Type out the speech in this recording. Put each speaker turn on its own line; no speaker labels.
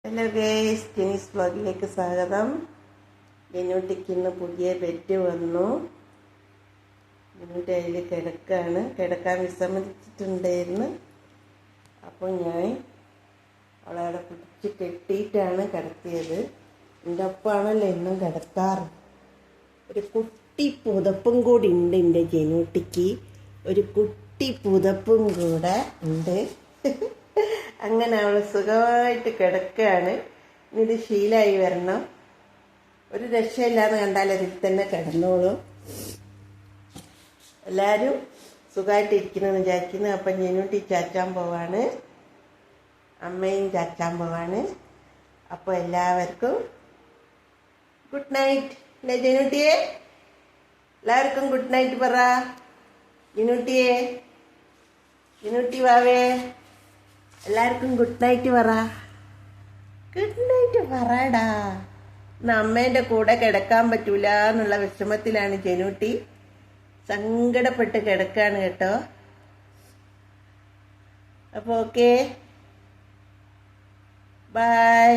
Hello guys, tennis വ്ളോഗിലേക്ക് സ്വാഗതം. ജനുട്ടിക്ക് ഇന്ന് പുതിയ ബെഡ് വന്നു. ജനുട്ടി അതിൽ കിടക്കാൻ വിസമ്മതിച്ചിട്ടുണ്ടായിരുന്നു. അപ്പോൾ ഞാൻ അവളവിടെ പിടിച്ച് കെട്ടിയിട്ടാണ് കിടത്തിയത്. എൻ്റെ ഒപ്പമാണല്ലോ എന്നും കിടക്കാറ്. ഒരു കുട്ടി പുതപ്പും കൂടി ഉണ്ട് എൻ്റെ ജനുട്ടിക്ക്. ഒരു കുട്ടി പുതപ്പും കൂടെ ഉണ്ട്. അങ്ങനെ അവൾ സുഖമായിട്ട് കിടക്കുകയാണ്. ഇത് ശീലമായി വരണം. ഒരു രക്ഷയില്ലാന്ന് കണ്ടാൽ അതിൽ തന്നെ കിടന്നോളും. എല്ലാവരും സുഖമായിട്ട് ഇരിക്കണമെന്ന് വിചാരിക്കുന്നു. അപ്പം ജനുട്ടി ചാച്ചാൻ പോവാണ്, അമ്മയും ചാച്ചാൻ പോവാണ്. അപ്പോൾ എല്ലാവർക്കും ഗുഡ് നൈറ്റ്. അല്ലേ ജനുട്ടിയെ? എല്ലാവർക്കും ഗുഡ് നൈറ്റ് പറ. ജനുട്ടിയെ, ജനുട്ടി വാവേ, എല്ലാവർക്കും ഗുഡ് നൈറ്റ് പറ. ഗുഡ് നൈറ്റ് പറടാ. ഇന്ന് അമ്മേൻ്റെ കൂടെ കിടക്കാൻ പറ്റൂല എന്നുള്ള വിഷമത്തിലാണ് ജനുട്ടി. സങ്കടപ്പെട്ട് കിടക്കാണ് കേട്ടോ. അപ്പോൾ ഓക്കെ, ബൈ.